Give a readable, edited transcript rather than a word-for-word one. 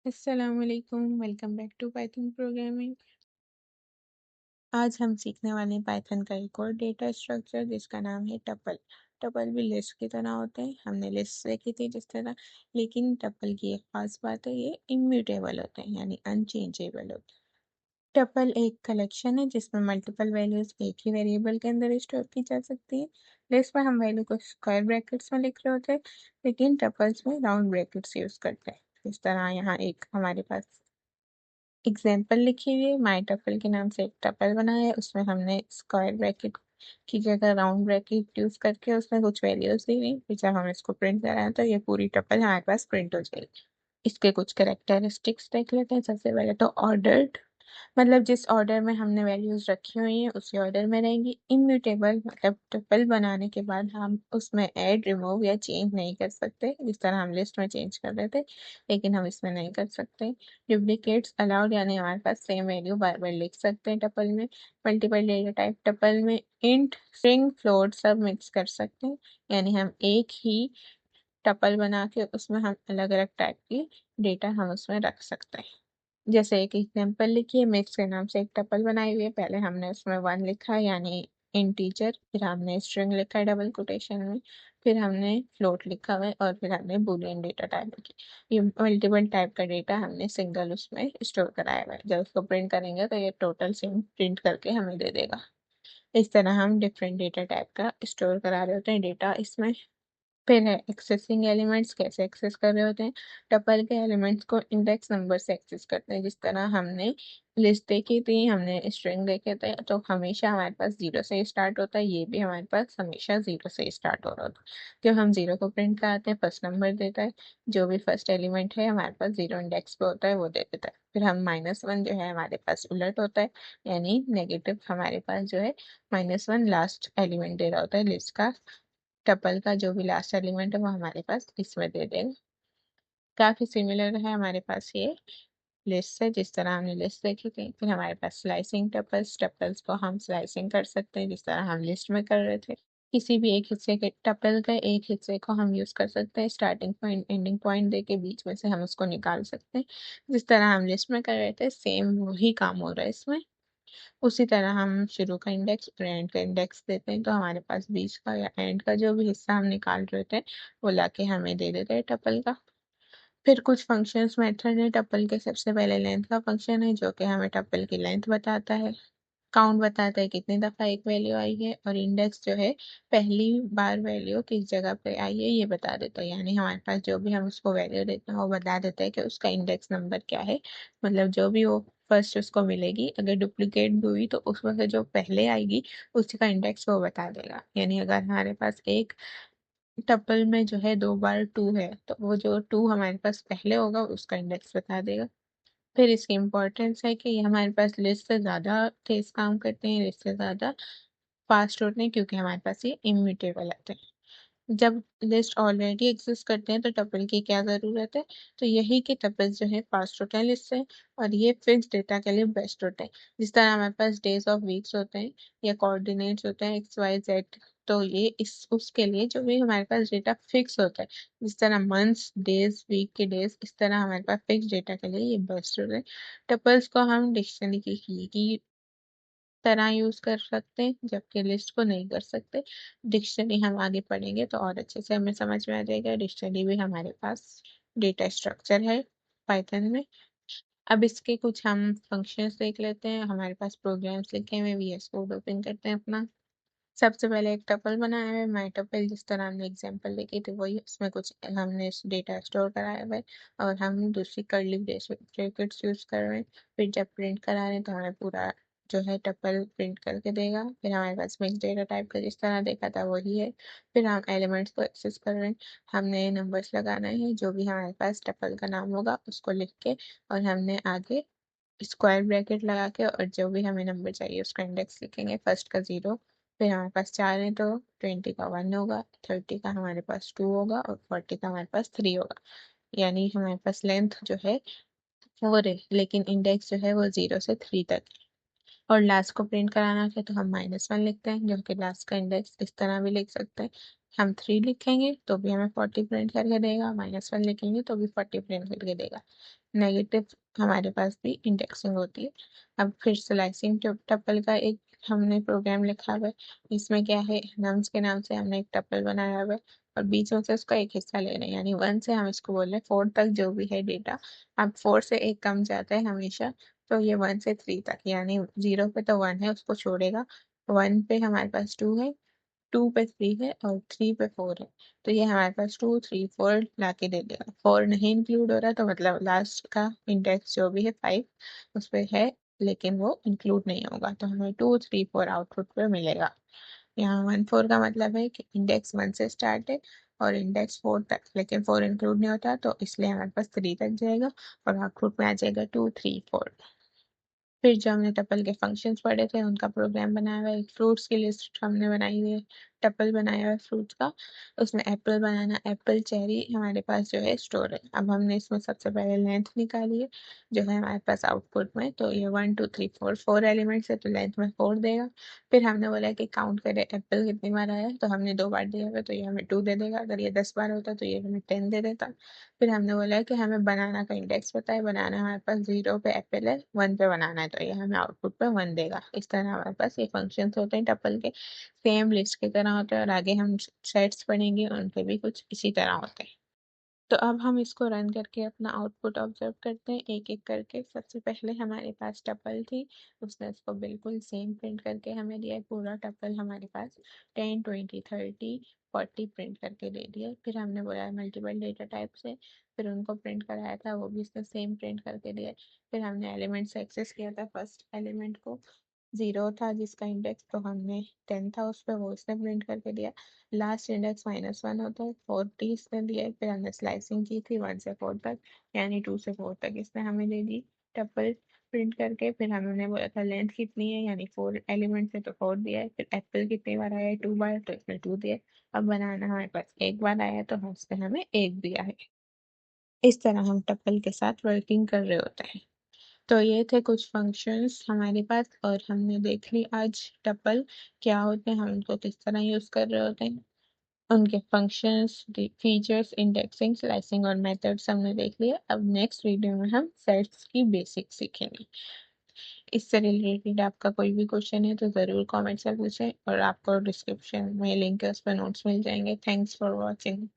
अस्सलामुअलैकुम, welcome back to Python programming. आज हम सीखने वाले हैं पाइथन का एक और डेटा स्ट्रक्चर जिसका नाम है टपल। टपल भी लिस्ट की तरह होते हैं, हमने लिस्ट देखी थी जिस तरह, लेकिन टपल की एक खास बात है, ये इम्यूटेबल होते हैं यानी अनचेंजेबल होते हैं। टपल एक कलेक्शन है जिसमें मल्टीपल वैल्यूज एक ही वेरिएबल के अंदर स्टोर की जा सकती है। लिस्ट में हम वैल्यू को स्क्वायर ब्रैकेट्स में लिख रहे होते हैं, लेकिन टपल्स में राउंड ब्रैकेट्स यूज करते हैं। इस तरह यहाँ एक हमारे पास एग्जाम्पल लिखी हुई है, माई टपल के नाम से एक टपल बनाया है, उसमें हमने स्क्वायर ब्रैकेट की जगह राउंड ब्रैकेट यूज करके उसमें कुछ वैल्यूज दी हुई, फिर जब हम इसको प्रिंट कराएं तो ये पूरी टपल हमारे पास प्रिंट हो जाएगी। इसके कुछ कैरेक्टरिस्टिक्स देख लेते हैं। सबसे पहले तो ऑर्डर्ड, मतलब जिस ऑर्डर में हमने वैल्यूज रखी हुई हैं उसी ऑर्डर में रहेंगी। इम्यूटेबल मतलब ट्रिपल बनाने के बाद हम उसमें ऐड, रिमूव या चेंज नहीं कर सकते, जिस तरह हम लिस्ट में चेंज कर रहे थे, लेकिन हम इसमें नहीं कर सकते। डुप्लीकेट्स अलाउड, यानी हमारे पास सेम वैल्यू बार बार लिख सकते हैं टपल में। मल्टीपल डेटा टाइप, टपल में इंट, स्ट्रिंग, फ्लोट सब मिक्स कर सकते हैं, यानी हम एक ही टपल बना के उसमें हम अलग अलग टाइप की डेटा हम उसमें रख सकते हैं। जैसे एक एग्जांपल लिखिए, मिक्स के नाम से एक टपल बनाई हुई है, पहले हमने उसमें 1 लिखा है यानी इंटीजर, फिर हमने स्ट्रिंग लिखा है डबल कोटेशन में, फिर हमने फ्लोट लिखा हुआ है और फिर हमने बूलियन डेटा टाइप लिखी। ये मल्टीपल टाइप का डेटा हमने सिंगल उसमें स्टोर कराया हुआ है। जब उसको प्रिंट करेंगे तो ये टोटल सिंग प्रिंट करके हमें दे देगा। इस तरह हम डिफरेंट डेटा टाइप का स्टोर करा रहे होते हैं डेटा इसमें। फिर है एक्सेसिंग एलिमेंट्स, कैसे एक्सेस कर रहे होते हैं। टपल के एलिमेंट्स को इंडेक्स नंबर से एक्सेस करते हैं, जिस तरह हमने लिस्ट देखी थी, हमने स्ट्रिंग देखे थे, तो हमेशा हमारे पास 0 से स्टार्ट होता है, ये भी हमारे पास हमेशा 0 से स्टार्ट हो रहा होता है। जब हम 0 को प्रिंट कराते हैं फर्स्ट नंबर देता है, जो भी फर्स्ट एलिमेंट है हमारे पास 0 इंडेक्स पे होता है वो दे देता है। फिर हम -1 जो है हमारे पास उलट होता है, यानी नेगेटिव हमारे पास जो है -1 लास्ट एलिमेंट दे रहा होता है लिस्ट का। टपल का जो भी लास्ट एलिमेंट है वो हमारे पास इसमें दे देगा। काफी सिमिलर है हमारे पास ये लिस्ट है, जिस तरह हमने लिस्ट देखी थी। फिर हमारे पास स्लाइसिंग टपल्स, टपल्स को हम स्लाइसिंग कर सकते हैं जिस तरह हम लिस्ट में कर रहे थे। किसी भी एक हिस्से के टपल का एक हिस्से को हम यूज कर सकते हैं, स्टार्टिंग पॉइंट एंडिंग पॉइंट दे के बीच में से हम उसको निकाल सकते हैं। जिस तरह हम लिस्ट में कर रहे थे सेम वही काम हो रहा है इसमें। उसी तरह हम शुरू का इंडेक्स और एंड का इंडेक्स देते हैं, तो हमारे पास बीच का या एंड का जो भी हिस्सा हम निकाल रहे थे वो लाके हमें दे देते हैं टपल का। फिर कुछ फंक्शंस मेथड है टपल के। सबसे पहले लेंथ का फंक्शन है जो कि हमें टपल की लेंथ बताता है। काउंट बताता है कितनी दफा एक वैल्यू आई है, और इंडेक्स जो है पहली बार वैल्यू किस जगह पे आई है ये बता देता है, यानी हमारे पास जो भी हम उसको वैल्यू देते हैं वो बता देता है कि उसका इंडेक्स नंबर क्या है। मतलब जो भी वो फर्स्ट उसको मिलेगी, अगर डुप्लीकेट भी हुई तो उसमें से जो पहले आएगी उसी का इंडेक्स वो बता देगा। यानी अगर हमारे पास एक टपल में जो है 2 बार 2 है, तो वो जो 2 हमारे पास पहले होगा उसका इंडेक्स बता देगा। फिर इसकी इम्पोर्टेंस है कि ये हमारे पास लिस्ट से ज़्यादा तेज काम करते हैं, लिस्ट से ज़्यादा फास्ट होते हैं, क्योंकि हमारे पास ये इम्यूटेबल आते हैं। जब लिस्ट ऑलरेडी एग्जिस्ट करते हैं तो टपल की क्या ज़रूरत है, तो यही कि टपल जो है फास्ट होते हैं लिस्ट से, और ये फिक्स डेटा के लिए बेस्ट होते हैं। जिस तरह हमारे पास डेज ऑफ वीक्स होते हैं या कोऑर्डिनेट्स होते हैं XYZ, तो ये इस उसके लिए जो भी हमारे पास डेटा फिक्स होता है, जिस तरह मंथ्स, डेज, वीक के डेज, इस तरह हमारे पास फिक्स डेटा के लिए ये बेस्ट होते हैं। टपल्स को हम डिक्शनरी की तरह यूज कर सकते हैं, जबकि लिस्ट को नहीं कर सकते। डिक्शनरी हम आगे पढ़ेंगे तो और अच्छे से हमें समझ में आ जाएगा। डिक्शनरी भी हमारे पास डेटा स्ट्रक्चर है पाइथन में। अब इसके कुछ हम फंक्शंस देख लेते हैं। हमारे पास प्रोग्राम्स लिखे हुए, VS कोड ओपन करते हैं अपना। सबसे पहले एक टपल बनाया है, माई टपल, जिस तरह हमने एग्जांपल देखी थी वही, उसमें कुछ हमने डेटा स्टोर कराया हुआ है, और हम दूसरी कर्ली ब्रैकेट्स यूज कर रहे हैं। फिर जब प्रिंट करा रहे हैं तो हमें पूरा जो है टपल प्रिंट करके देगा। फिर हमारे पास मिक्स डेटा टाइप का जिस तरह देखा था वही है। फिर हम एलिमेंट्स को एक्सेस कर रहे हैं, हमने नंबर्स लगाना है, जो भी हमारे पास टपल का नाम होगा उसको लिख के, और हमने आगे स्क्वायर ब्रैकेट लगा के, और जो भी हमें नंबर चाहिए उसका इंडेक्स लिखेंगे, फर्स्ट का 0। फिर हमारे पास 4 है तो 20 का 1 होगा, 30 का हमारे पास 2 होगा, और 40 का हमारे पास 3 होगा। यानी हमारे पास लेंथ जो है 4 है, लेकिन इंडेक्स जो है वो 0 से 3 तक है। और लास्ट को प्रिंट कराना है तो हम -1 लिखते हैं, जो कि लास्ट का इंडेक्स इस तरह भी लिख सकते हैं। हम 3 लिखेंगे तो भी हमें 40 प्रिंट करके देगा, -1 लिखेंगे तो भी 40 प्रिंट करके देगा। नेगेटिव हमारे पास भी इंडेक्सिंग होती है। अब फिर स्लाइसिंग टपल का एक हमने प्रोग्राम लिखा हुआ है। इसमें क्या है, नम्स के नाम से हमने एक टपल बनाया हुआ है और बीच में से उसका एक हिस्सा ले रहे हैं, यानी 1 से हम इसको बोल रहे हैं 4 तक जो भी है डेटा। अब 4 से एक कम जाता है हमेशा, तो ये 1 से 3 तक, यानी 0 पे तो 1 है उसको छोड़ेगा, 1 पे हमारे पास 2 है, 2 पे 3 है और 3 पे 4 है। तो ये हमारे पास 2 3 4 ला के दे देगा। 4 नहीं इंक्लूड हो रहा तो मतलब लास्ट का इंडेक्स जो भी है 5 उस पे है, लेकिन वो इंक्लूड नहीं होगा, तो हमें 2 3 4 आउटपुट पे मिलेगा। यहाँ 1 4 का मतलब है कि इंडेक्स 1 से स्टार्ट है और इंडेक्स 4 तक, लेकिन 4 इंक्लूड नहीं होता तो इसलिए हमारे पास 3 तक जाएगा और आउटपुट में आ जाएगा 2 3 4। फिर जो हमने टपल के फंक्शंस पढ़े थे उनका प्रोग्राम बनाया हुआ है। एक फ्रूट्स की लिस्ट हमने बनाई हुई है, टपल बनाया हुआ है फ्रूट्स का। उसमें एप्पल बनाना, एप्पल चेरी हमारे पास जो है स्टोर है। अब हमने इसमें सबसे पहले लेंथ निकाली है जो है हमारे पास आउटपुट में, तो ये 1 2 3 4 4 एलिमेंट्स है तो लेंथ में 4 देगा। फिर हमने बोला कि काउंट करें एप्पल कितनी बार आया, तो हमने 2 बार दिया हुआ तो ये हमें 2 दे देगा। अगर ये 10 बार होता तो ये हमें 10 दे देता। फिर हमने बोला है कि हमें बनाना का इंडेक्स पता है, बनाना हमारे पास 0 पे एप्पल है, 1 पे बनाना है, तो ये हमें आउटपुट पे 1 देगा। इस तरह हमारे पास ये फंक्शंस होते हैं टपल के, सेम लिस्ट की तरह होते हैं, और आगे हम सेट्स पढ़ेंगे उनके भी कुछ इसी तरह होते हैं। तो अब हम इसको रन करके अपना आउटपुट ऑब्जर्व करते हैं एक एक करके। सबसे पहले हमारे पास टपल थी, उसने उसको बिल्कुल सेम प्रिंट करके हमें दिया है। पूरा टपल हमारे पास 10 20 30 40 प्रिंट करके दे दिया। फिर हमने बोला मल्टीपल डेटा टाइप से, फिर उनको प्रिंट कराया था, वो भी उसने सेम प्रिंट करके दिया। फिर हमने एलिमेंट से एक्सेस किया था, फर्स्ट एलिमेंट को 0 था जिसका इंडेक्स, तो हमने 10 था उस पर, वो उसने प्रिंट करके दिया। लास्ट इंडेक्स -1 होता है, 40 इसने दिया है। फिर हमने स्लाइसिंग की थी 1 से 4 तक, यानी 2 से 4 तक इसने हमें दे दी टपल प्रिंट करके। फिर हमने बोला था लेंथ कितनी है, यानी 4 एलिमेंट है तो 4 दिया है। फिर एप्पल कितनी बार आया है, 2 बार, तो इसमें 2 दिया है। अब बनाना हमारे पास एक बार आया है तो हम उसने हमें 1 दिया है। इस तरह हम टपल के साथ वर्किंग कर रहे होते हैं। तो ये थे कुछ फंक्शंस हमारे पास, और हमने देख ली आज टपल क्या होते हैं, हम उनको किस तरह यूज कर रहे होते हैं, उनके फंक्शंस, फीचर्स, इंडेक्सिंग, स्लाइसिंग और मेथड्स हमने देख लिया। अब नेक्स्ट वीडियो में हम सेट्स की बेसिक्स सीखेंगे। इससे रिलेटेड आपका कोई भी क्वेश्चन है तो ज़रूर कमेंट से पूछें, और आपको डिस्क्रिप्शन में लिंक है, उस पर नोट्स मिल जाएंगे। Thanks for watching.